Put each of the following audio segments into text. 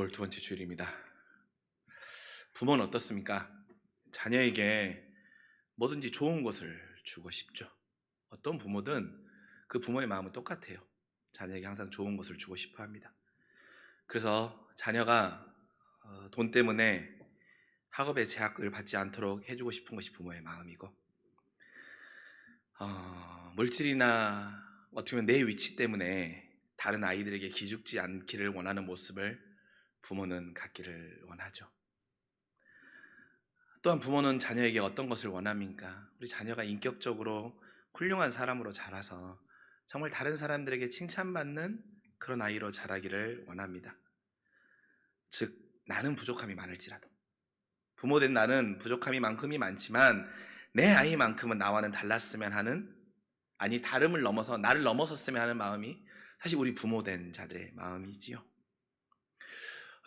9월 두 번째 주일입니다. 부모는 어떻습니까? 자녀에게 뭐든지 좋은 것을 주고 싶죠. 어떤 부모든 그 부모의 마음은 똑같아요. 자녀에게 항상 좋은 것을 주고 싶어 합니다. 그래서 자녀가 돈 때문에 학업에 제약을 받지 않도록 해주고 싶은 것이 부모의 마음이고, 물질이나 어떻게 보면 내 위치 때문에 다른 아이들에게 기죽지 않기를 원하는 모습을 부모는 갖기를 원하죠. 또한 부모는 자녀에게 어떤 것을 원합니까? 우리 자녀가 인격적으로 훌륭한 사람으로 자라서 정말 다른 사람들에게 칭찬받는 그런 아이로 자라기를 원합니다. 즉, 나는 부족함이 많을지라도 부모된 나는 부족함이 만큼이 많지만 내 아이만큼은 나와는 달랐으면 하는, 아니 다름을 넘어서 나를 넘어섰으면 하는 마음이 사실 우리 부모된 자들의 마음이지요.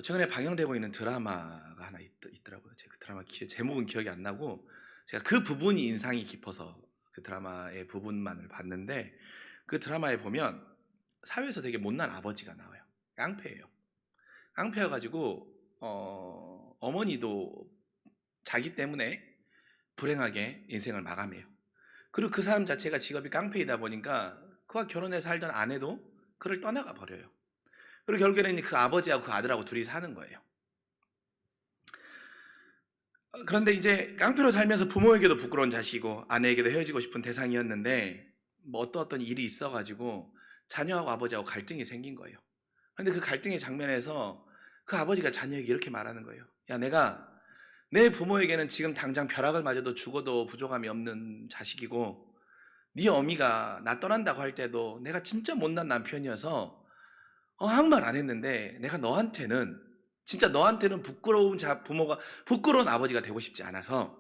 최근에 방영되고 있는 드라마가 하나 있더라고요. 제가 그 드라마 제목은 기억이 안 나고 제가 그 부분이 인상이 깊어서 그 드라마의 부분만을 봤는데, 그 드라마에 보면 사회에서 되게 못난 아버지가 나와요. 깡패예요. 깡패여가지고 어머니도 자기 때문에 불행하게 인생을 마감해요. 그리고 그 사람 자체가 직업이 깡패이다 보니까 그와 결혼해서 살던 아내도 그를 떠나가 버려요. 그리고 결국에는 그 아버지하고 그 아들하고 둘이 사는 거예요. 그런데 이제 깡패로 살면서 부모에게도 부끄러운 자식이고 아내에게도 헤어지고 싶은 대상이었는데 뭐 어떤 일이 있어가지고 자녀하고 아버지하고 갈등이 생긴 거예요. 그런데 그 갈등의 장면에서 그 아버지가 자녀에게 이렇게 말하는 거예요. 야, 내가 내 부모에게는 지금 당장 벼락을 맞아도 죽어도 부족함이 없는 자식이고, 네 어미가 나 떠난다고 할 때도 내가 진짜 못난 남편이어서 아무 말 안 했는데 내가 너한테는 진짜 너한테는 부모가 부끄러운 아버지가 되고 싶지 않아서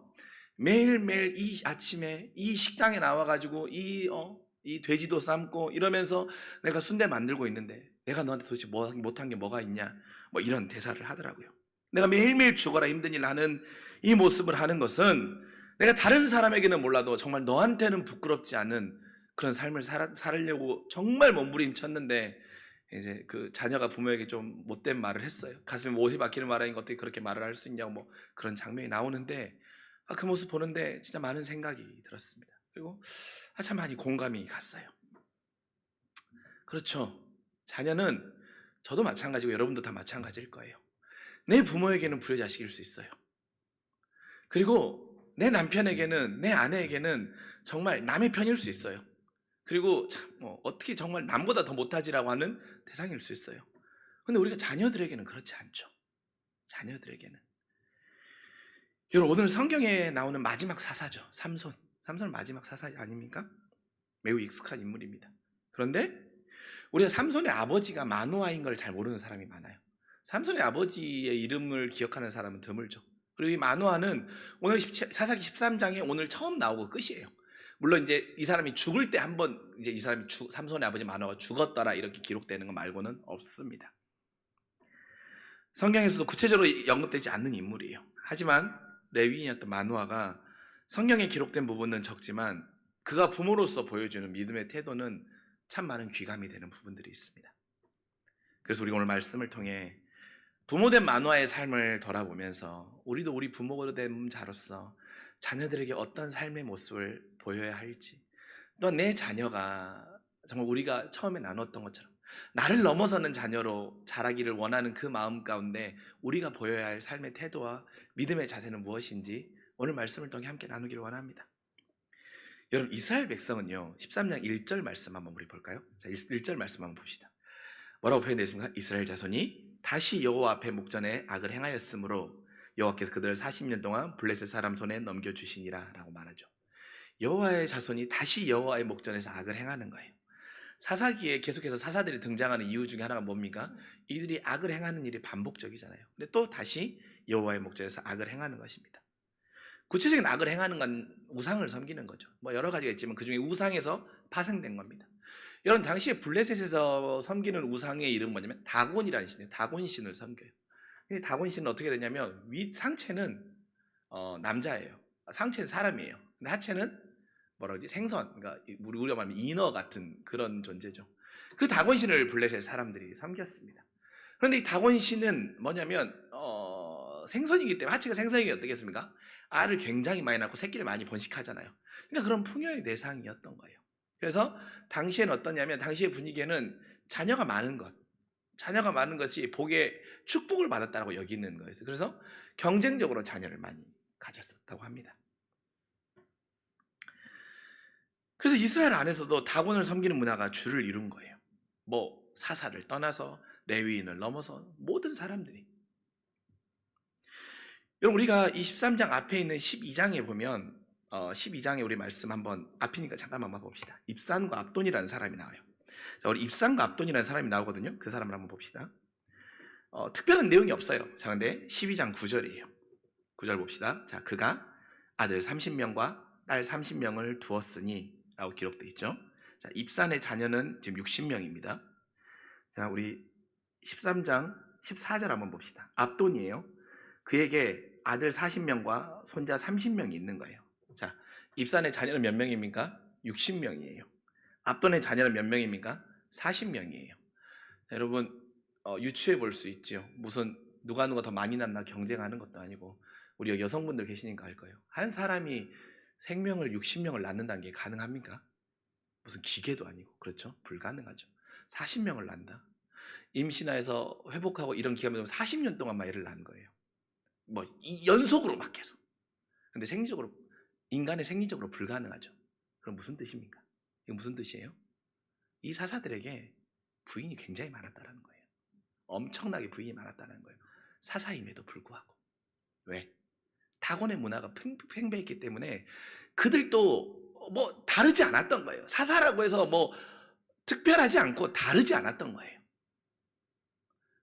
매일매일 이 아침에 이 식당에 나와가지고 이 돼지도 삶고 이러면서 내가 순대 만들고 있는데 내가 너한테 도대체 못한 게 뭐가 있냐, 뭐 이런 대사를 하더라고요. 내가 매일매일 죽어라 힘든 일 하는 이 모습을 하는 것은 내가 다른 사람에게는 몰라도 정말 너한테는 부끄럽지 않은 그런 삶을 살려고 정말 몸부림쳤는데, 이제 그 자녀가 부모에게 좀 못된 말을 했어요. 가슴에 못이 박히는 말하니까 어떻게 그렇게 말을 할 수 있냐고 뭐 그런 장면이 나오는데, 그 모습 보는데 진짜 많은 생각이 들었습니다. 그리고 참 많이 공감이 갔어요. 그렇죠. 자녀는 저도 마찬가지고 여러분도 다 마찬가지일 거예요. 내 부모에게는 불효자식일 수 있어요. 그리고 내 남편에게는, 내 아내에게는 정말 남의 편일 수 있어요. 그리고 참 어떻게 정말 남보다 더 못하지라고 하는 대상일 수 있어요. 근데 우리가 자녀들에게는 그렇지 않죠. 자녀들에게는. 여러분, 오늘 성경에 나오는 마지막 사사죠. 삼손. 삼손은 마지막 사사 아닙니까? 매우 익숙한 인물입니다. 그런데 우리가 삼손의 아버지가 마노아인 걸 잘 모르는 사람이 많아요. 삼손의 아버지의 이름을 기억하는 사람은 드물죠. 그리고 이 마노아는 오늘 사사기 13장에 오늘 처음 나오고 끝이에요. 물론 이제 이 사람이 죽을 때 한번 이제 이 사람이 삼손의 아버지 마노아가 죽었더라 이렇게 기록되는 거 말고는 없습니다. 성경에서도 구체적으로 언급되지 않는 인물이에요. 하지만 레위인이었던 마노아가 성경에 기록된 부분은 적지만 그가 부모로서 보여주는 믿음의 태도는 참 많은 귀감이 되는 부분들이 있습니다. 그래서 우리가 오늘 말씀을 통해 부모된 마노아의 삶을 돌아보면서 우리도 우리 부모된 자로서 자녀들에게 어떤 삶의 모습을 보여야 할지, 또 내 자녀가 정말 우리가 처음에 나눴던 것처럼 나를 넘어서는 자녀로 자라기를 원하는 그 마음 가운데 우리가 보여야 할 삶의 태도와 믿음의 자세는 무엇인지 오늘 말씀을 통해 함께 나누기를 원합니다. 여러분, 이스라엘 백성은요 13장 1절 말씀 한번 우리 볼까요? 자, 1절 말씀 한번 봅시다. 뭐라고 표현되어 있습니까? 이스라엘 자손이 다시 여호와 앞에 목전에 악을 행하였으므로 여호와께서 그들을 40년 동안 블레셋 사람 손에 넘겨주시니라 라고 말하죠. 여호와의 자손이 다시 여호와의 목전에서 악을 행하는 거예요. 사사기에 계속해서 사사들이 등장하는 이유 중에 하나가 뭡니까? 이들이 악을 행하는 일이 반복적이잖아요. 근데 또 다시 여호와의 목전에서 악을 행하는 것입니다. 구체적인 악을 행하는 건 우상을 섬기는 거죠. 뭐 여러 가지가 있지만 그 중에 우상에서 파생된 겁니다. 여러분, 당시에 블레셋에서 섬기는 우상의 이름은 뭐냐면 다곤이라는 신이에요. 다곤신을 섬겨요. 근데 다곤신은 어떻게 되냐면 상체는 남자예요. 상체는 사람이에요. 근데 하체는 뭐라 그러지? 생선, 그러니까 우리가 말하면 인어 같은 그런 존재죠. 그 다곤신을 블레셋 사람들이 섬겼습니다. 그런데 이 다곤 씨는 뭐냐면 생선이기 때문에, 하체가 생선이기 어떻겠습니까? 알을 굉장히 많이 낳고 새끼를 많이 번식하잖아요. 그러니까 그런 풍요의 대상이었던 거예요. 그래서 당시에는 어떠냐면, 당시의 분위기에는 자녀가 많은 것이 복의 축복을 받았다고 여기는 거였어요. 그래서 경쟁적으로 자녀를 많이 가졌었다고 합니다. 그래서 이스라엘 안에서도 다곤을 섬기는 문화가 주를 이룬 거예요. 뭐 사사를 떠나서 레위인을 넘어서 모든 사람들이. 여러분, 우리가 이 13장 앞에 있는 12장에 보면 12장에 우리 말씀 한번, 앞이니까 잠깐만 봅시다. 입산과 압돈이라는 사람이 나와요. 자, 우리 입산과 압돈이라는 사람이 나오거든요. 그 사람을 한번 봅시다. 특별한 내용이 없어요. 자, 근데 12장 9절이에요. 9절 봅시다. 자, 그가 아들 30명과 딸 30명을 두었으니 라고 기록되어 있죠. 자, 입산의 자녀는 지금 60명입니다. 자, 우리 13장 14절 한번 봅시다. 압돈이에요. 그에게 아들 40명과 손자 30명이 있는 거예요. 자, 입산의 자녀는 몇 명입니까? 60명이에요. 압돈의 자녀는 몇 명입니까? 40명이에요. 여러분, 유추해 볼 수 있죠. 무슨 누가 더 많이 낳나 경쟁하는 것도 아니고, 우리 여성분들 계시니까 알 거예요. 한 사람이 생명을 60명을 낳는다는 게 가능합니까? 무슨 기계도 아니고, 그렇죠? 불가능하죠. 40명을 낳는다. 임신해서 회복하고 이런 기간이 40년 동안만 애를 낳은 거예요. 뭐 연속으로 막 계속. 근데 생리적으로, 인간의 생리적으로 불가능하죠. 그럼 무슨 뜻입니까? 이거 무슨 뜻이에요? 이 사사들에게 부인이 굉장히 많았다는 거예요. 엄청나게 부인이 많았다는 거예요. 사사임에도 불구하고. 왜? 다곤의 문화가 팽배했기 때문에 그들도 뭐 다르지 않았던 거예요. 사사라고 해서 뭐 특별하지 않고 다르지 않았던 거예요.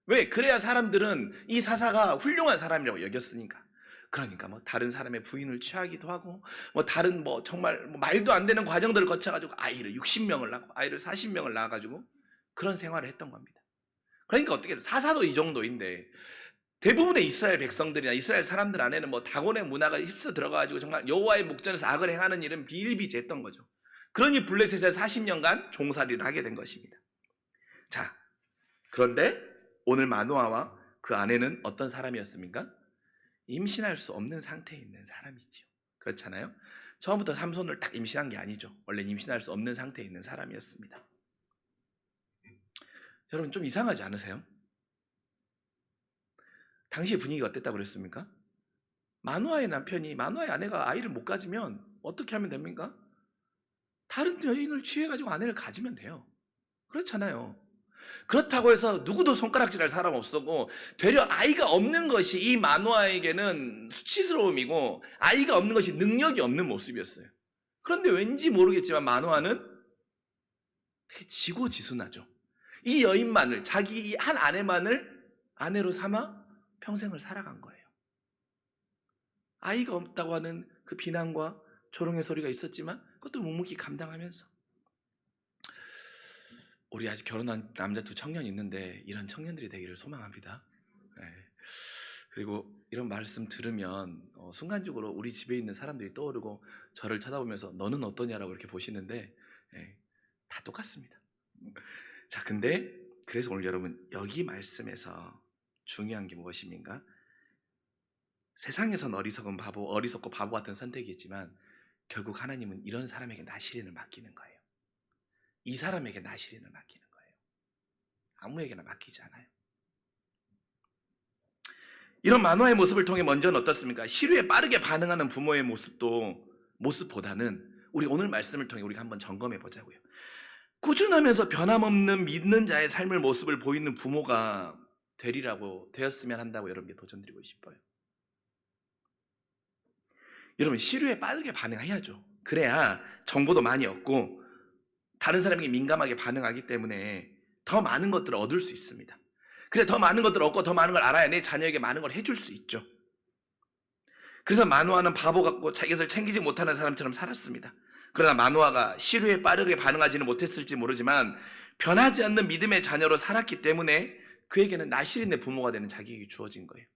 왜? 그래야 사람들은 이 사사가 훌륭한 사람이라고 여겼으니까. 그러니까 뭐 다른 사람의 부인을 취하기도 하고, 뭐 다른 뭐 정말 말도 안 되는 과정들을 거쳐가지고 아이를 60명을 낳고 아이를 40명을 낳아가지고 그런 생활을 했던 겁니다. 그러니까 어떻게 해요? 사사도 이 정도인데 대부분의 이스라엘 백성들이나 이스라엘 사람들 안에는 뭐 다곤의 문화가 휩쓸어 들어가가지고 정말 여호와의 목전에서 악을 행하는 일은 비일비재했던 거죠. 그러니 블레셋에 40년간 종살이를 하게 된 것입니다. 자, 그런데 오늘 마노아와 그 아내는 어떤 사람이었습니까? 임신할 수 없는 상태에 있는 사람이지요. 그렇잖아요. 처음부터 삼손을 딱 임신한 게 아니죠. 원래 임신할 수 없는 상태에 있는 사람이었습니다. 여러분, 좀 이상하지 않으세요? 당시 분위기가 어땠다고 그랬습니까? 마노아의 아내가 아이를 못 가지면 어떻게 하면 됩니까? 다른 여인을 취해가지고 아내를 가지면 돼요. 그렇잖아요. 그렇다고 해서 누구도 손가락질할 사람 없었고, 되려 아이가 없는 것이 이 마노아에게는 수치스러움이고 아이가 없는 것이 능력이 없는 모습이었어요. 그런데 왠지 모르겠지만 마노아는 되게 지고지순하죠. 이 여인만을, 자기 한 아내만을 아내로 삼아 평생을 살아간 거예요. 아이가 없다고 하는 그 비난과 조롱의 소리가 있었지만 그것도 묵묵히 감당하면서. 우리 아직 결혼한 남자 2청년이 있는데 이런 청년들이 되기를 소망합니다. 네. 그리고 이런 말씀 들으면 순간적으로 우리 집에 있는 사람들이 떠오르고 저를 쳐다보면서 너는 어떠냐라고 이렇게 보시는데, 네, 다 똑같습니다. 자, 근데 그래서 오늘 여러분, 여기 말씀에서 중요한 게 무엇입니까? 세상에선 어리석고 바보 같은 선택이지만 결국 하나님은 이런 사람에게 나시린을 맡기는 거예요. 이 사람에게 나시린을 맡기는 거예요. 아무에게나 맡기지 않아요. 이런 마노아의 모습을 통해 먼저는 어떻습니까? 시류에 빠르게 반응하는 부모의 모습보다는 우리 오늘 말씀을 통해 우리가 한번 점검해 보자고요. 꾸준하면서 변함없는 믿는 자의 삶을 모습을 보이는 부모가 되었으면 한다고 여러분께 도전드리고 싶어요. 여러분, 시류에 빠르게 반응해야죠. 그래야 정보도 많이 얻고 다른 사람에게 민감하게 반응하기 때문에 더 많은 것들을 얻을 수 있습니다. 그래, 더 많은 것들을 얻고 더 많은 걸 알아야 내 자녀에게 많은 걸 해줄 수 있죠. 그래서 마노아는 바보 같고 자기 것을 챙기지 못하는 사람처럼 살았습니다. 그러나 마노아가 시류에 빠르게 반응하지는 못했을지 모르지만 변하지 않는 믿음의 자녀로 살았기 때문에 그에게는 나실인의 부모가 되는 자격이 주어진 거예요.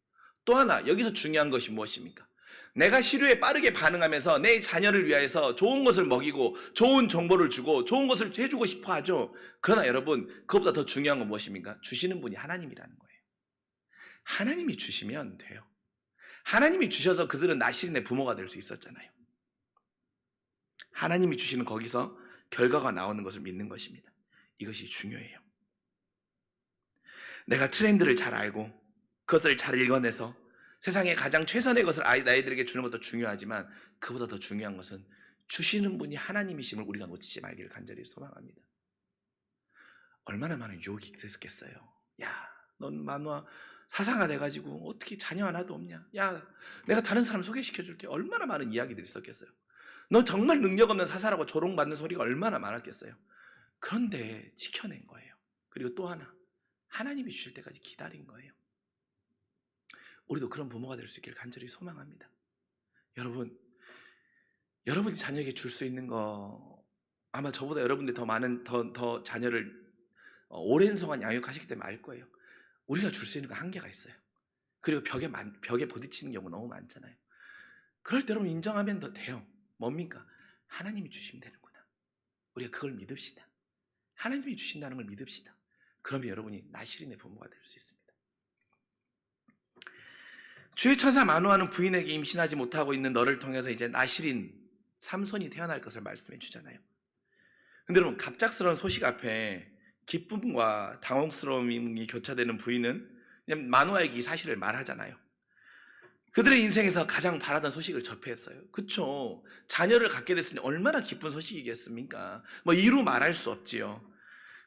또 하나, 여기서 중요한 것이 무엇입니까? 내가 시류에 빠르게 반응하면서 내 자녀를 위해서 좋은 것을 먹이고 좋은 정보를 주고 좋은 것을 해주고 싶어 하죠. 그러나 여러분, 그것보다 더 중요한 건 무엇입니까? 주시는 분이 하나님이라는 거예요. 하나님이 주시면 돼요. 하나님이 주셔서 그들은 나실인의 부모가 될 수 있었잖아요. 하나님이 주시는 거기서 결과가 나오는 것을 믿는 것입니다. 이것이 중요해요. 내가 트렌드를 잘 알고 그것을 잘 읽어내서 세상에 가장 최선의 것을 아이들에게 주는 것도 중요하지만 그보다 더 중요한 것은 주시는 분이 하나님이심을 우리가 놓치지 말기를 간절히 소망합니다. 얼마나 많은 유혹이 있었겠어요. 야, 넌 만화 사사가 돼가지고 어떻게 자녀 하나도 없냐? 야, 내가 다른 사람 소개시켜줄게. 얼마나 많은 이야기들이 있었겠어요. 너 정말 능력 없는 사사라고 조롱받는 소리가 얼마나 많았겠어요. 그런데 지켜낸 거예요. 그리고 또 하나, 하나님이 주실 때까지 기다린 거예요. 우리도 그런 부모가 될 수 있기를 간절히 소망합니다. 여러분이 자녀에게 줄 수 있는 거 아마 저보다 여러분들이 더 자녀를 오랜 동안 양육하시기 때문에 알 거예요. 우리가 줄 수 있는 거 한계가 있어요. 그리고 벽에 부딪히는 경우 너무 많잖아요. 그럴 때 여러분 인정하면 더 돼요. 뭡니까? 하나님이 주시면 되는구나. 우리가 그걸 믿읍시다. 하나님이 주신다는 걸 믿읍시다. 그러면 여러분이 나실인의 부모가 될 수 있습니다. 주의 천사 마노아는 부인에게 임신하지 못하고 있는 너를 통해서 이제 나실인 삼손이 태어날 것을 말씀해 주잖아요. 근데 여러분 갑작스러운 소식 앞에 기쁨과 당혹스러움이 교차되는 부인은 그냥 마노아에게 이 사실을 말하잖아요. 그들의 인생에서 가장 바라던 소식을 접했어요. 그쵸? 자녀를 갖게 됐으니 얼마나 기쁜 소식이겠습니까? 이루 말할 수 없지요.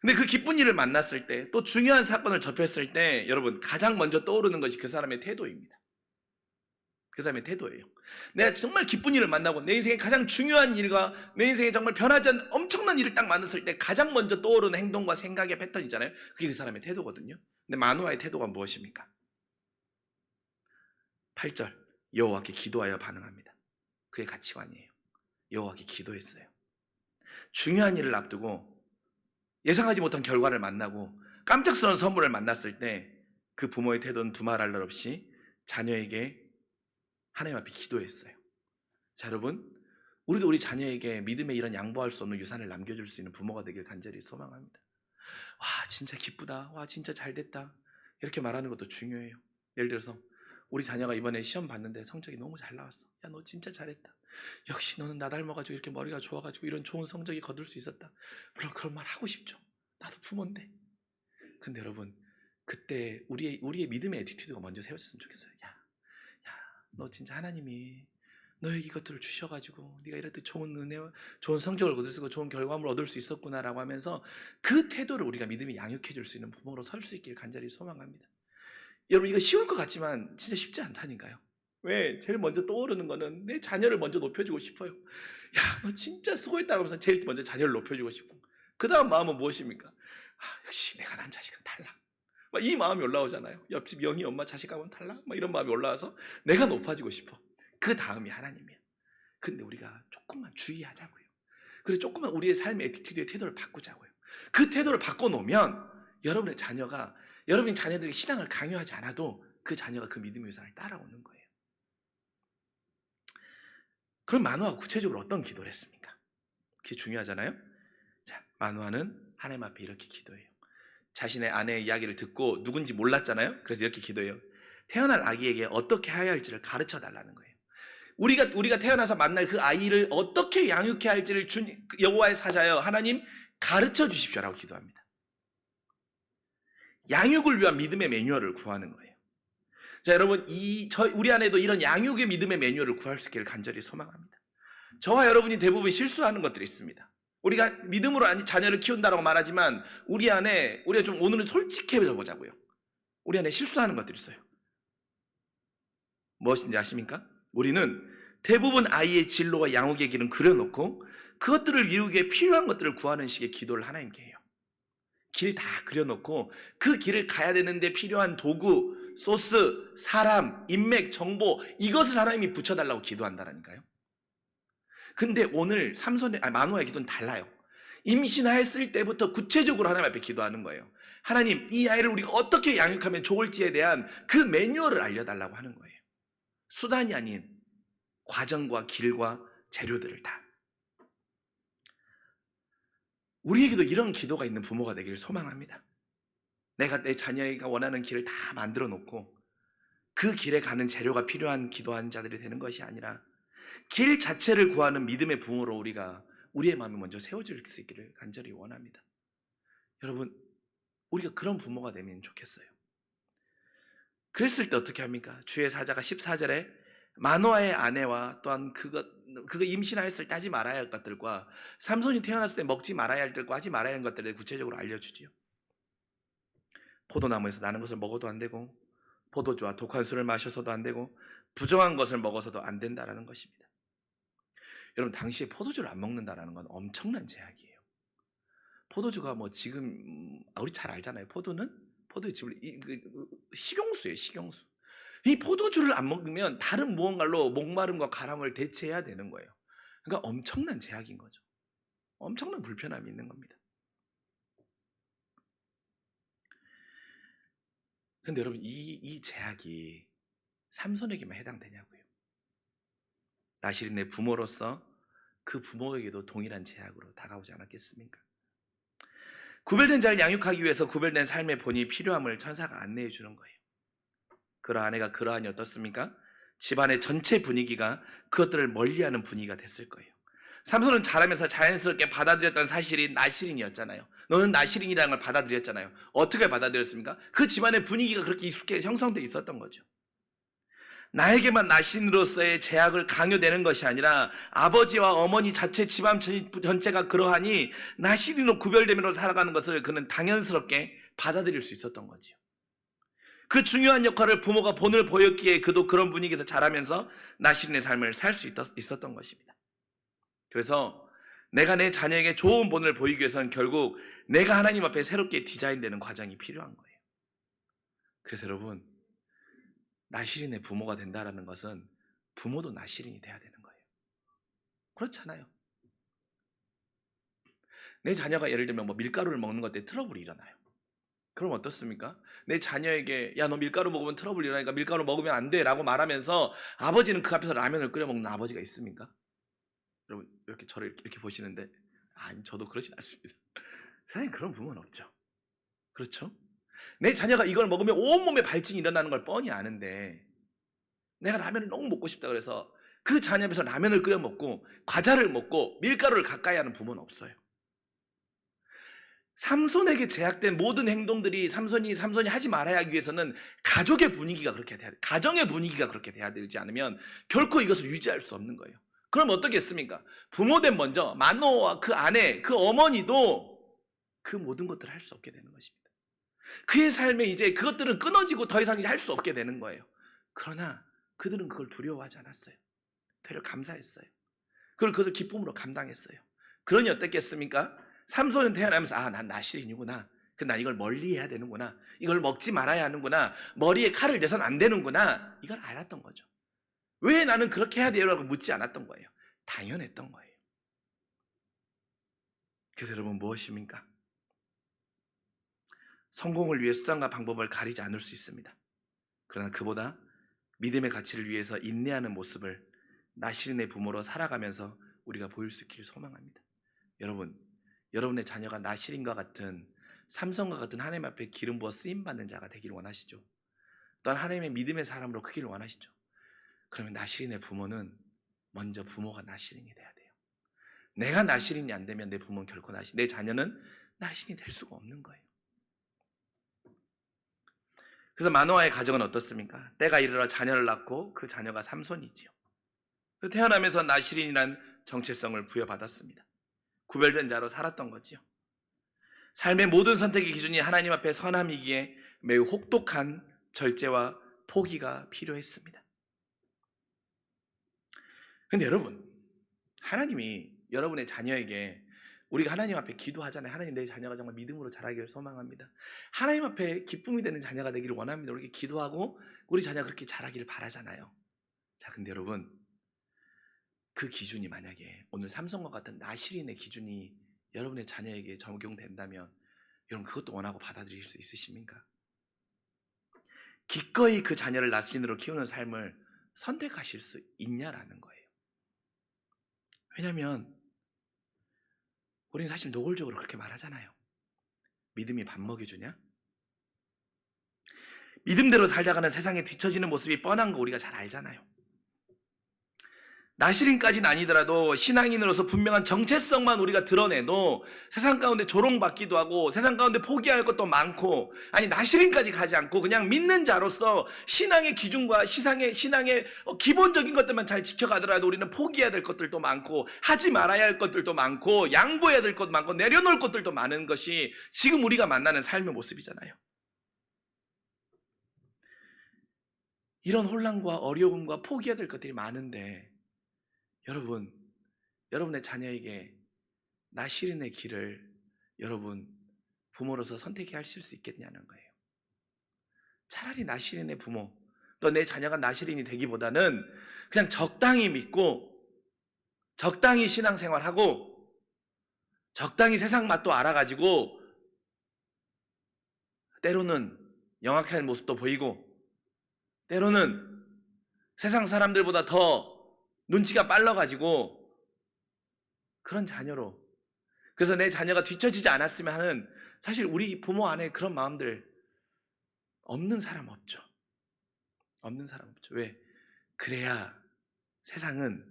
근데 그 기쁜 일을 만났을 때, 또 중요한 사건을 접했을 때 여러분 가장 먼저 떠오르는 것이 그 사람의 태도입니다. 그 사람의 태도예요. 내가 정말 기쁜 일을 만나고 내 인생에 가장 중요한 일과 내 인생에 정말 변하지 않는 엄청난 일을 딱 만났을 때 가장 먼저 떠오르는 행동과 생각의 패턴 있잖아요. 그게 그 사람의 태도거든요. 근데 마노아의 태도가 무엇입니까? 8절 여호와께 기도하여 반응합니다. 그의 가치관이에요. 여호와께 기도했어요. 중요한 일을 앞두고 예상하지 못한 결과를 만나고 깜짝스러운 선물을 만났을 때 그 부모의 태도는 두말할 날 없이 자녀에게 하나님 앞에 기도했어요. 자, 여러분 우리도 우리 자녀에게 믿음의 이런 양보할 수 없는 유산을 남겨줄 수 있는 부모가 되길 간절히 소망합니다. 와 진짜 기쁘다. 와 진짜 잘됐다. 이렇게 말하는 것도 중요해요. 예를 들어서 우리 자녀가 이번에 시험 봤는데 성적이 너무 잘 나왔어. 야 너 진짜 잘했다. 역시 너는 나 닮아가지고 이렇게 머리가 좋아가지고 이런 좋은 성적이 거둘 수 있었다. 물론 그런 말 하고 싶죠. 나도 부모인데. 근데 여러분 그때 우리의 믿음의 애티튜드가 먼저 세워졌으면 좋겠어요. 야 너 진짜 하나님이 너에게 이것들을 주셔가지고 네가 이럴 때 좋은 은혜와 좋은 성적을 거둘 수 있고 좋은 결과물을 얻을 수 있었구나라고 하면서 그 태도를 우리가 믿음이 양육해 줄 수 있는 부모로 설 수 있기를 간절히 소망합니다. 여러분 이거 쉬울 것 같지만 진짜 쉽지 않다니까요. 왜? 제일 먼저 떠오르는 거는 내 자녀를 먼저 높여주고 싶어요. 야, 너 진짜 수고했다고 하면서 제일 먼저 자녀를 높여주고 싶고 그 다음 마음은 무엇입니까? 역시 내가 난 자식은 달라. 이 마음이 올라오잖아요. 옆집 영희 엄마 자식하고는 달라. 이런 마음이 올라와서 내가 높아지고 싶어. 그 다음이 하나님이야. 근데 우리가 조금만 주의하자고요. 그리고 조금만 우리의 삶의 애티튜드의 태도를 바꾸자고요. 그 태도를 바꿔놓으면 여러분의 자녀들이 신앙을 강요하지 않아도 그 자녀가 그 믿음의 유산을 따라오는 거예요. 그럼 마노아가 구체적으로 어떤 기도를 했습니까? 그게 중요하잖아요. 자, 마노아는 하나님 앞에 이렇게 기도해요. 자신의 아내의 이야기를 듣고 누군지 몰랐잖아요. 그래서 이렇게 기도해요. 태어날 아기에게 어떻게 해야 할지를 가르쳐 달라는 거예요. 우리가 태어나서 만날 그 아이를 어떻게 양육해야 할지를 여호와의 사자여 하나님 가르쳐 주십시오라고 기도합니다. 양육을 위한 믿음의 매뉴얼을 구하는 거예요. 자, 여러분 우리 안에도 이런 양육의 믿음의 매뉴얼을 구할 수 있기를 간절히 소망합니다. 저와 여러분이 대부분 실수하는 것들이 있습니다. 우리가 믿음으로 자녀를 키운다고 말하지만 우리가 좀 오늘은 솔직해져 보자고요. 우리 안에 실수하는 것들이 있어요. 무엇인지 아십니까? 우리는 대부분 아이의 진로와 양육의 길은 그려놓고 그것들을 이루기 위해 필요한 것들을 구하는 식의 기도를 하나님께 해요. 길 다 그려놓고 그 길을 가야 되는데 필요한 도구, 소스, 사람, 인맥, 정보 이것을 하나님이 붙여달라고 기도한다니까요. 근데 오늘 마노아의 기도는 달라요. 임신했을 때부터 구체적으로 하나님 앞에 기도하는 거예요. 하나님 이 아이를 우리가 어떻게 양육하면 좋을지에 대한 그 매뉴얼을 알려달라고 하는 거예요. 수단이 아닌 과정과 길과 재료들을 다. 우리에게도 이런 기도가 있는 부모가 되기를 소망합니다. 내가 내 자녀가 원하는 길을 다 만들어 놓고 그 길에 가는 재료가 필요한 기도하는 자들이 되는 것이 아니라 길 자체를 구하는 믿음의 부모로 우리가 우리의 마음이 먼저 세워질 수 있기를 간절히 원합니다. 여러분, 우리가 그런 부모가 되면 좋겠어요. 그랬을 때 어떻게 합니까? 주의 사자가 14절에 마노아의 아내와 또한 그거 임신하였을 때 하지 말아야 할 것들과 삼손이 태어났을 때 먹지 말아야 할 것들과 하지 말아야 할 것들을 구체적으로 알려주지요. 포도나무에서 나는 것을 먹어도 안 되고, 포도주와 독한 술을 마셔서도 안 되고, 부정한 것을 먹어서도 안 된다라는 것입니다. 여러분, 당시에 포도주를 안 먹는다라는 건 엄청난 제약이에요. 포도주가 뭐 지금 우리 잘 알잖아요. 포도의 지금 식용수예요, 식용수. 이 포도주를 안 먹으면 다른 무언가로 목마름과 가람을 대체해야 되는 거예요. 그러니까 엄청난 제약인 거죠. 엄청난 불편함이 있는 겁니다. 근데 여러분, 이 제약이 삼손에게만 해당되냐고요. 나실이 내 부모로서 그 부모에게도 동일한 제약으로 다가오지 않았겠습니까? 구별된 자를 양육하기 위해서 구별된 삶의 본이 필요함을 천사가 안내해 주는 거예요. 그러한 아내가 그러하니 어떻습니까? 집안의 전체 분위기가 그것들을 멀리하는 분위기가 됐을 거예요. 삼손은 자라면서 자연스럽게 받아들였던 사실이 나실인이었잖아요. 너는 나실인이라는 걸 받아들였잖아요. 어떻게 받아들였습니까? 그 집안의 분위기가 그렇게 익숙해 형성되어 있었던 거죠. 나에게만 나신으로서의 제약을 강요되는 것이 아니라 아버지와 어머니 자체 집안 전체가 그러하니 나신으로 구별되면서 살아가는 것을 그는 당연스럽게 받아들일 수 있었던 거지요. 그 중요한 역할을 부모가 본을 보였기에 그도 그런 분위기에서 자라면서 나신의 삶을 살 수 있었던 것입니다. 그래서 내가 내 자녀에게 좋은 본을 보이기 위해서는 결국 내가 하나님 앞에 새롭게 디자인되는 과정이 필요한 거예요. 그래서 여러분, 나실인의 부모가 된다는 것은 부모도 나실인이 돼야 되는 거예요. 그렇잖아요. 내 자녀가 예를 들면 뭐 밀가루를 먹는 것 때문에 트러블이 일어나요. 그럼 어떻습니까? 내 자녀에게 야, 너 밀가루 먹으면 트러블 일어나니까 밀가루 먹으면 안 돼 라고 말하면서 아버지는 그 앞에서 라면을 끓여 먹는 아버지가 있습니까? 여러분, 이렇게 저를 이렇게 보시는데 아니, 저도 그러진 않습니다. 세상에 그런 부모는 없죠. 그렇죠? 내 자녀가 이걸 먹으면 온몸에 발진이 일어나는 걸 뻔히 아는데 내가 라면을 너무 먹고 싶다 그래서 그 자녀 앞에서 라면을 끓여 먹고 과자를 먹고 밀가루를 가까이 하는 부모는 없어요. 삼손에게 제약된 모든 행동들이 삼손이 하지 말아야 하기 위해서는 가족의 분위기가 그렇게 돼야 돼. 가정의 분위기가 그렇게 돼야 되지 않으면 결코 이것을 유지할 수 없는 거예요. 그럼 어떻겠습니까? 부모된 먼저 마노와 그 아내, 그 어머니도 그 모든 것들을 할 수 없게 되는 것입니다. 그의 삶에 이제 그것들은 끊어지고 더 이상 할 수 없게 되는 거예요. 그러나 그들은 그걸 두려워하지 않았어요. 되려 감사했어요. 그것을 기쁨으로 감당했어요. 그러니 어땠겠습니까? 삼손은 태어나면서 난 나실인이구나. 난 이걸 멀리해야 되는구나. 이걸 먹지 말아야 하는구나. 머리에 칼을 대선 안 되는구나. 이걸 알았던 거죠. 왜 나는 그렇게 해야 돼요? 라고 묻지 않았던 거예요. 당연했던 거예요. 그래서 여러분, 무엇입니까? 성공을 위해 수단과 방법을 가리지 않을 수 있습니다. 그러나 그보다 믿음의 가치를 위해서 인내하는 모습을 나실인의 부모로 살아가면서 우리가 보일 수 있기를 소망합니다. 여러분의 자녀가 나실인과 같은 삼손과 같은 하나님 앞에 기름 부어 쓰임받는 자가 되기를 원하시죠? 또한 하나님의 믿음의 사람으로 크기를 원하시죠? 그러면 나실인의 부모는 먼저 부모가 나실인이 돼야 돼요. 내가 나실인이 안 되면 내 부모는 결코 내 자녀는 나실인이 될 수가 없는 거예요. 그래서 마노아의 가정은 어떻습니까? 때가 이르러 자녀를 낳고 그 자녀가 삼손이지요. 태어나면서 나실인이란 정체성을 부여받았습니다. 구별된 자로 살았던 거지요. 삶의 모든 선택의 기준이 하나님 앞에 선함이기에 매우 혹독한 절제와 포기가 필요했습니다. 그런데 여러분, 하나님이 여러분의 자녀에게 우리가 하나님 앞에 기도하잖아요. 하나님, 내 자녀가 정말 믿음으로 자라기를 소망합니다. 하나님 앞에 기쁨이 되는 자녀가 되기를 원합니다. 우리 기도하고 우리 자녀가 그렇게 자라기를 바라잖아요. 자, 근데 여러분, 그 기준이 만약에 오늘 삼손과 같은 나실인의 기준이 여러분의 자녀에게 적용된다면 여러분, 그것도 원하고 받아들일 수 있으십니까? 기꺼이 그 자녀를 나실인으로 키우는 삶을 선택하실 수 있냐라는 거예요. 왜냐하면 우리는 사실 노골적으로 그렇게 말하잖아요. 믿음이 밥 먹여주냐? 믿음대로 살다가는 세상에 뒤처지는 모습이 뻔한 거 우리가 잘 알잖아요. 나시린까지는 아니더라도 신앙인으로서 분명한 정체성만 우리가 드러내도 세상 가운데 조롱받기도 하고 세상 가운데 포기할 것도 많고, 아니 나시린까지 가지 않고 그냥 믿는 자로서 신앙의 기준과 신앙의 기본적인 것들만 잘 지켜가더라도 우리는 포기해야 될 것들도 많고 하지 말아야 할 것들도 많고 양보해야 될 것도 많고 내려놓을 것들도 많은 것이 지금 우리가 만나는 삶의 모습이잖아요. 이런 혼란과 어려움과 포기해야 될 것들이 많은데 여러분의 자녀에게 나시린의 길을 여러분 부모로서 선택해 하실 수 있겠냐는 거예요. 차라리 나시린의 부모, 또 내 자녀가 나시린이 되기보다는 그냥 적당히 믿고 적당히 신앙생활하고 적당히 세상 맛도 알아가지고 때로는 영악한 모습도 보이고 때로는 세상 사람들보다 더 눈치가 빨라가지고 그런 자녀로, 그래서 내 자녀가 뒤처지지 않았으면 하는, 사실 우리 부모 안에 그런 마음들 없는 사람 없죠. 없는 사람 없죠. 왜? 그래야 세상은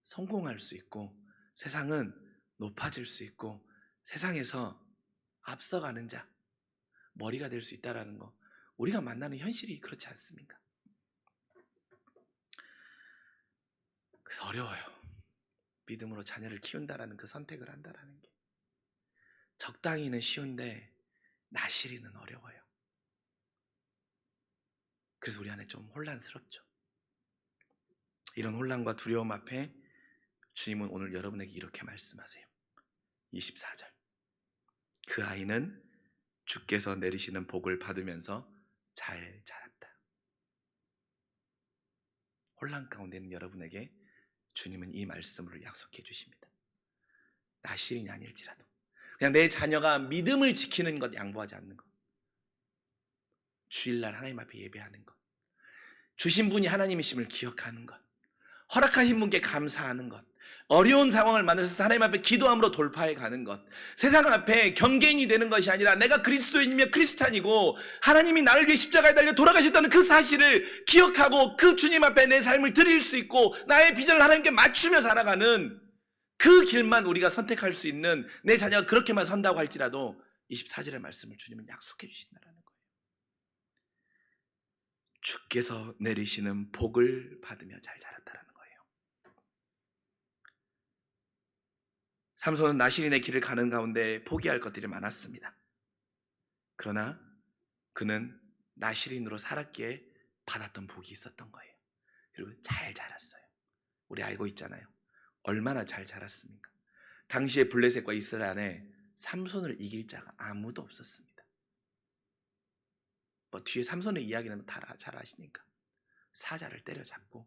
성공할 수 있고 세상은 높아질 수 있고 세상에서 앞서가는 자, 머리가 될 수 있다는 거, 우리가 만나는 현실이 그렇지 않습니까? 그래서 어려워요. 믿음으로 자녀를 키운다라는 그 선택을 한다라는 게. 적당히는 쉬운데 나시리는 어려워요. 그래서 우리 안에 좀 혼란스럽죠. 이런 혼란과 두려움 앞에 주님은 오늘 여러분에게 이렇게 말씀하세요. 24절. 그 아이는 주께서 내리시는 복을 받으면서 잘 자랐다. 혼란 가운데 있는 여러분에게 주님은 이 말씀을 약속해 주십니다. 나시린이 아닐지라도 그냥 내 자녀가 믿음을 지키는 것, 양보하지 않는 것, 주일날 하나님 앞에 예배하는 것, 주신 분이 하나님이심을 기억하는 것, 허락하신 분께 감사하는 것, 어려운 상황을 만나서 하나님 앞에 기도함으로 돌파해 가는 것, 세상 앞에 경계인이 되는 것이 아니라 내가 그리스도인이며 크리스찬이고 하나님이 나를 위해 십자가에 달려 돌아가셨다는 그 사실을 기억하고 그 주님 앞에 내 삶을 드릴 수 있고 나의 비전을 하나님께 맞추며 살아가는 그 길만 우리가 선택할 수 있는, 내 자녀가 그렇게만 선다고 할지라도 24절의 말씀을 주님은 약속해 주신다는 거예요. 주께서 내리시는 복을 받으며 잘 자랐다라는 거예요. 삼손은 나시린의 길을 가는 가운데 포기할 것들이 많았습니다. 그러나 그는 나시린으로 살았기에 받았던 복이 있었던 거예요. 그리고 잘 자랐어요. 우리 알고 있잖아요. 얼마나 잘 자랐습니까? 당시에 블레셋과 이스라엘 안에 삼손을 이길 자가 아무도 없었습니다. 뒤에 삼손의 이야기는 다 잘 아시니까 사자를 때려잡고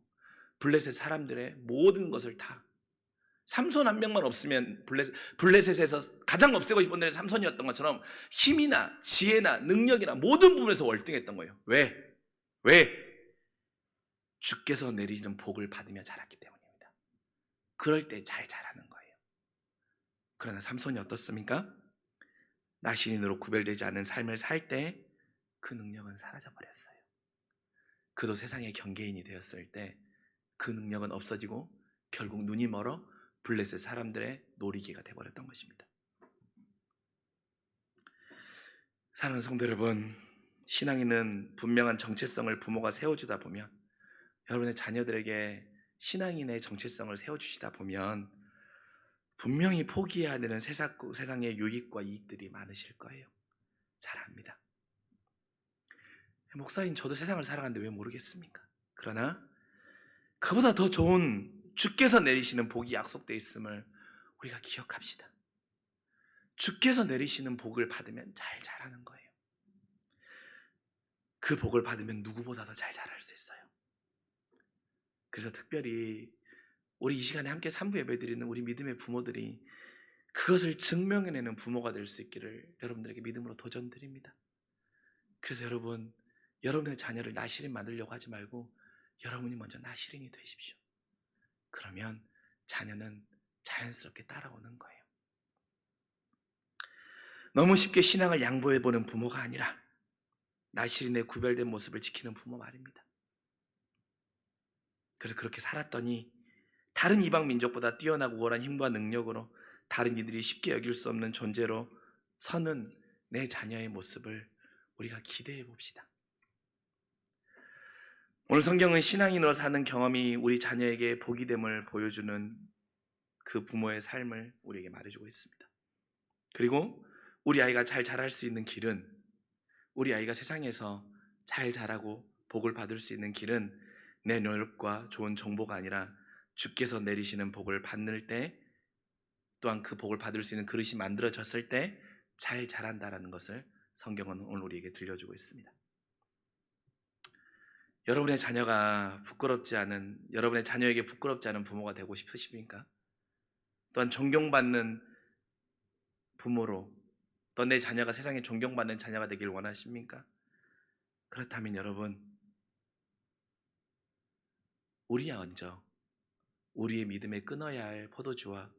블레셋 사람들의 모든 것을 다, 삼손 한 명만 없으면 블레셋에서 가장 없애고 싶은 데는 삼손이었던 것처럼 힘이나 지혜나 능력이나 모든 부분에서 월등했던 거예요. 왜? 주께서 내리시는 복을 받으며 자랐기 때문입니다. 그럴 때 잘 자라는 거예요. 그러나 삼손이 어떻습니까? 나시린으로 구별되지 않는 삶을 살 때 그 능력은 사라져버렸어요. 그도 세상의 경계인이 되었을 때 그 능력은 없어지고 결국 눈이 멀어 블레셋 사람들의 놀이개가 되어버렸던 것입니다. 사랑하는 성도 여러분, 신앙인은 분명한 정체성을 부모가 세워주다 보면, 여러분의 자녀들에게 신앙인의 정체성을 세워주시다 보면 분명히 포기해야 되는 세상의 유익과 이익들이 많으실 거예요. 잘 압니다. 목사님, 저도 세상을 살아가는데 왜 모르겠습니까? 그러나 그보다 더 좋은 주께서 내리시는 복이 약속되어 있음을 우리가 기억합시다. 주께서 내리시는 복을 받으면 잘 자라는 거예요. 그 복을 받으면 누구보다도 잘 자랄 수 있어요. 그래서 특별히 우리 이 시간에 함께 3부 예배드리는 우리 믿음의 부모들이 그것을 증명해내는 부모가 될 수 있기를 여러분들에게 믿음으로 도전드립니다. 그래서 여러분의 자녀를 나시린 만들려고 하지 말고 여러분이 먼저 나시린이 되십시오. 그러면 자녀는 자연스럽게 따라오는 거예요. 너무 쉽게 신앙을 양보해보는 부모가 아니라 나실인의 구별된 모습을 지키는 부모 말입니다. 그래서 그렇게 살았더니 다른 이방 민족보다 뛰어나고 우월한 힘과 능력으로 다른 이들이 쉽게 여길 수 없는 존재로 서는 내 자녀의 모습을 우리가 기대해 봅시다. 오늘 성경은 신앙인으로 사는 경험이 우리 자녀에게 복이 됨을 보여주는 그 부모의 삶을 우리에게 말해주고 있습니다. 그리고 우리 아이가 잘 자랄 수 있는 길은, 우리 아이가 세상에서 잘 자라고 복을 받을 수 있는 길은 내 노력과 좋은 정보가 아니라 주께서 내리시는 복을 받을 때, 또한 그 복을 받을 수 있는 그릇이 만들어졌을 때 잘 자란다라는 것을 성경은 오늘 우리에게 들려주고 있습니다. 여러분의 자녀가 여러분의 자녀에게 부끄럽지 않은 부모가 되고 싶으십니까? 또한 존경받는 부모로, 또 내 자녀가 세상에 존경받는 자녀가 되길 원하십니까? 그렇다면 여러분, 우리야 먼저 우리의 믿음에 끊어야 할 포도주와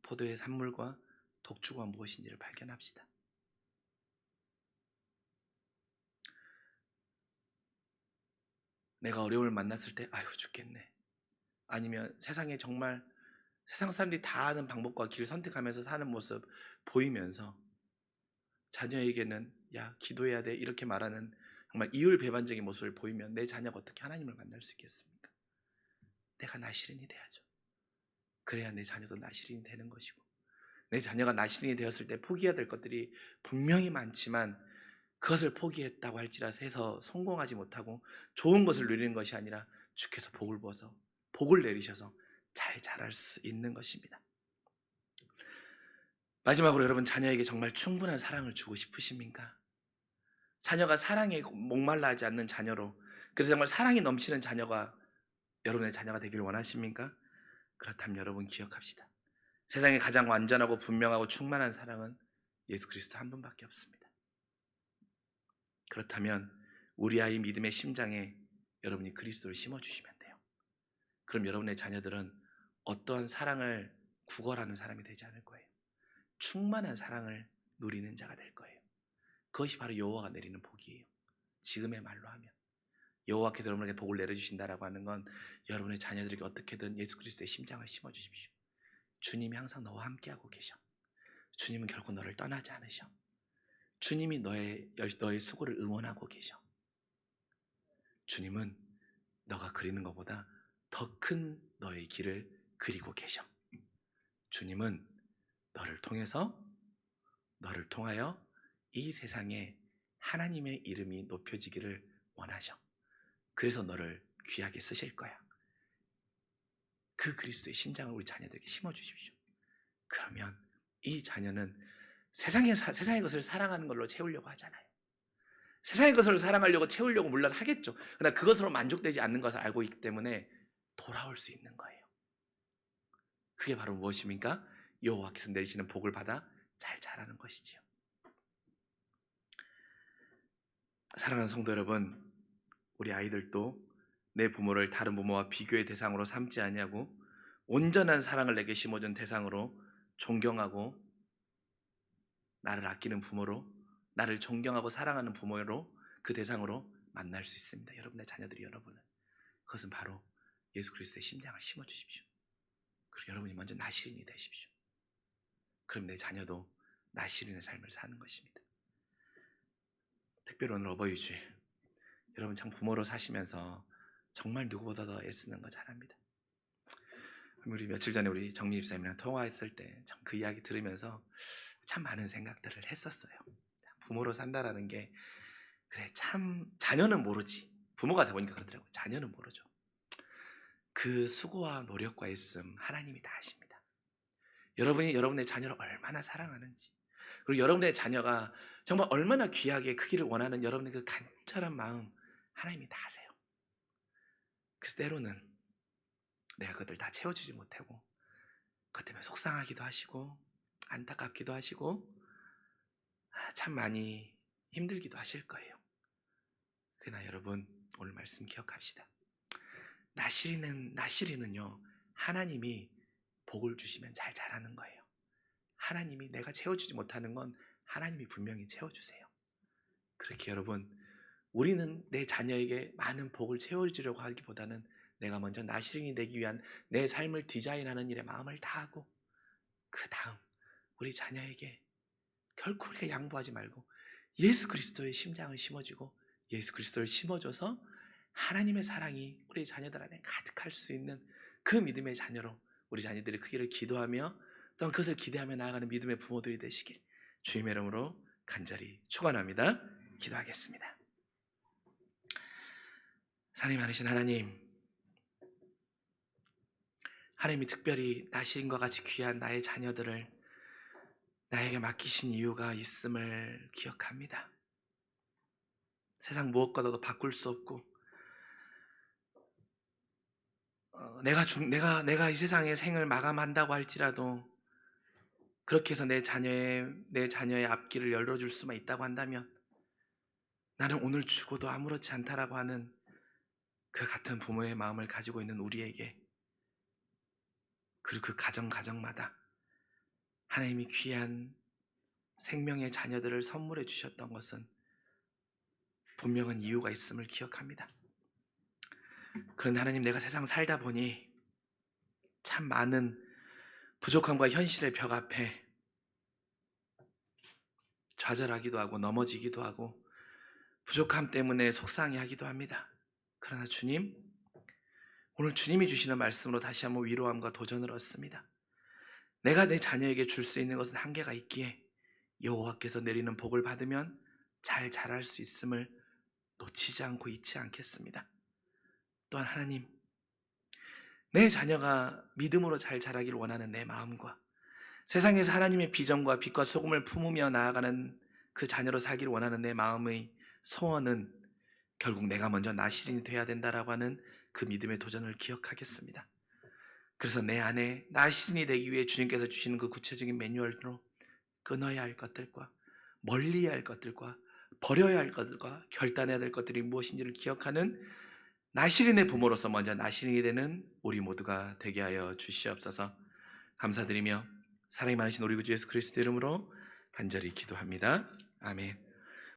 포도의 산물과 독주가 무엇인지를 발견합시다. 내가 어려움을 만났을 때 아이고 죽겠네, 아니면 세상에 정말 세상 사람들이 다 아는 방법과 길을 선택하면서 사는 모습 보이면서 자녀에게는 야 기도해야 돼 이렇게 말하는 정말 이율배반적인 모습을 보이면 내 자녀가 어떻게 하나님을 만날 수 있겠습니까? 내가 나시린이 돼야죠. 그래야 내 자녀도 나시린이 되는 것이고, 내 자녀가 나시린이 되었을 때 포기해야 될 것들이 분명히 많지만 그것을 포기했다고 할지라도 해서 성공하지 못하고 좋은 것을 누리는 것이 아니라 주께서 복을 부어서 복을 내리셔서 잘 자랄 수 있는 것입니다. 마지막으로 여러분, 자녀에게 정말 충분한 사랑을 주고 싶으십니까? 자녀가 사랑에 목말라 하지 않는 자녀로, 그래서 정말 사랑이 넘치는 자녀가 여러분의 자녀가 되길 원하십니까? 그렇다면 여러분 기억합시다. 세상에 가장 완전하고 분명하고 충만한 사랑은 예수 그리스도 한 분밖에 없습니다. 그렇다면 우리 아이 믿음의 심장에 여러분이 그리스도를 심어주시면 돼요. 그럼 여러분의 자녀들은 어떠한 사랑을 구걸하는 사람이 되지 않을 거예요. 충만한 사랑을 누리는 자가 될 거예요. 그것이 바로 여호와가 내리는 복이에요. 지금의 말로 하면 여호와께서 여러분에게 복을 내려주신다라고 하는 건 여러분의 자녀들에게 어떻게든 예수 그리스도의 심장을 심어주십시오. 주님이 항상 너와 함께하고 계셔. 주님은 결코 너를 떠나지 않으셔. 주님이 너의 수고를 응원하고 계셔. 주님은 너가 그리는 것보다 더 큰 너의 길을 그리고 계셔. 주님은 너를 통하여 이 세상에 하나님의 이름이 높여지기를 원하셔. 그래서 너를 귀하게 쓰실 거야. 그 그리스도의 심장을 우리 자녀들에게 심어주십시오. 그러면 이 자녀는 세상의 것을 사랑하는 걸로 채우려고 하잖아요. 세상의 것을 사랑하려고 채우려고 물론 하겠죠. 그러나 그것으로 만족되지 않는 것을 알고 있기 때문에 돌아올 수 있는 거예요. 그게 바로 무엇입니까? 여호와께서 내리시는 복을 받아 잘 자라는 것이지요. 사랑하는 성도 여러분, 우리 아이들도 내 부모를 다른 부모와 비교의 대상으로 삼지 아니하고 온전한 사랑을 내게 심어준 대상으로 존경하고, 나를 아끼는 부모로, 나를 존경하고 사랑하는 부모로, 그 대상으로 만날 수 있습니다. 여러분의 자녀들이 여러분은, 그것은 바로 예수 그리스도의 심장을 심어주십시오. 그리고 여러분이 먼저 나시린이 되십시오. 그럼 내 자녀도 나시린의 삶을 사는 것입니다. 특별히 오늘 어버이주일, 여러분 참 부모로 사시면서 정말 누구보다 더 애쓰는 거 잘합니다. 우리 며칠 전에 우리 정미 집사님이랑 통화했을 때 참 그 이야기 들으면서 참 많은 생각들을 했었어요. 부모로 산다라는 게, 그래 참 자녀는 모르지, 부모가 되보니까 그렇더라고요. 자녀는 모르죠. 그 수고와 노력과 애씀 하나님이 다 아십니다. 여러분이 여러분의 자녀를 얼마나 사랑하는지, 그리고 여러분의 자녀가 정말 얼마나 귀하게 크기를 원하는 여러분의 그 간절한 마음 하나님이 다 아세요. 그래서 때로는 내가 그것들 다 채워주지 못하고 그것 때문에 속상하기도 하시고 안타깝기도 하시고 참 많이 힘들기도 하실 거예요. 그러나 여러분, 오늘 말씀 기억합시다. 나시리는요, 하나님이 복을 주시면 잘 자라는 거예요. 하나님이, 내가 채워주지 못하는 건 하나님이 분명히 채워주세요. 그렇게 여러분, 우리는 내 자녀에게 많은 복을 채워주려고 하기보다는 내가 먼저 나시린이 되기 위한 내 삶을 디자인하는 일에 마음을 다하고 그 다음 우리 자녀에게 결코 우리가 양보하지 말고 예수 그리스도의 심장을 심어주고 예수 그리스도를 심어줘서 하나님의 사랑이 우리 자녀들 안에 가득할 수 있는 그 믿음의 자녀로 우리 자녀들이 크기를 기도하며 또한 그것을 기대하며 나아가는 믿음의 부모들이 되시길 주님의 이름으로 간절히 축원합니다. 기도하겠습니다. 사랑이 많으신 하나님이 특별히 나시린과 같이 귀한 나의 자녀들을 나에게 맡기신 이유가 있음을 기억합니다. 세상 무엇과도 바꿀 수 없고 내가 이 세상의 생을 마감한다고 할지라도 그렇게 해서 내 자녀의 앞길을 열어줄 수만 있다고 한다면 나는 오늘 죽어도 아무렇지 않다라고 하는 그 같은 부모의 마음을 가지고 있는 우리에게 그리고 그 가정마다 하나님이 귀한 생명의 자녀들을 선물해 주셨던 것은 분명한 이유가 있음을 기억합니다. 그런데 하나님, 내가 세상 살다 보니 참 많은 부족함과 현실의 벽 앞에 좌절하기도 하고 넘어지기도 하고 부족함 때문에 속상해하기도 합니다. 그러나 주님, 오늘 주님이 주시는 말씀으로 다시 한번 위로함과 도전을 얻습니다. 내가 내 자녀에게 줄 수 있는 것은 한계가 있기에 여호와께서 내리는 복을 받으면 잘 자랄 수 있음을 놓치지 않고 잊지 않겠습니다. 또한 하나님, 내 자녀가 믿음으로 잘 자라기를 원하는 내 마음과 세상에서 하나님의 비전과 빛과 소금을 품으며 나아가는 그 자녀로 살기를 원하는 내 마음의 소원은 결국 내가 먼저 나시린이 돼야 된다라고 하는 그 믿음의 도전을 기억하겠습니다. 그래서 내 안에 나시린이 되기 위해 주님께서 주시는 그 구체적인 매뉴얼로 끊어야 할 것들과 멀리해야 할 것들과 버려야 할 것들과 결단해야 될 것들이 무엇인지를 기억하는 나시린의 부모로서 먼저 나시린이 되는 우리 모두가 되게 하여 주시옵소서. 감사드리며 사랑이 많으신 우리 구주 예수 그리스도 이름으로 간절히 기도합니다. 아멘.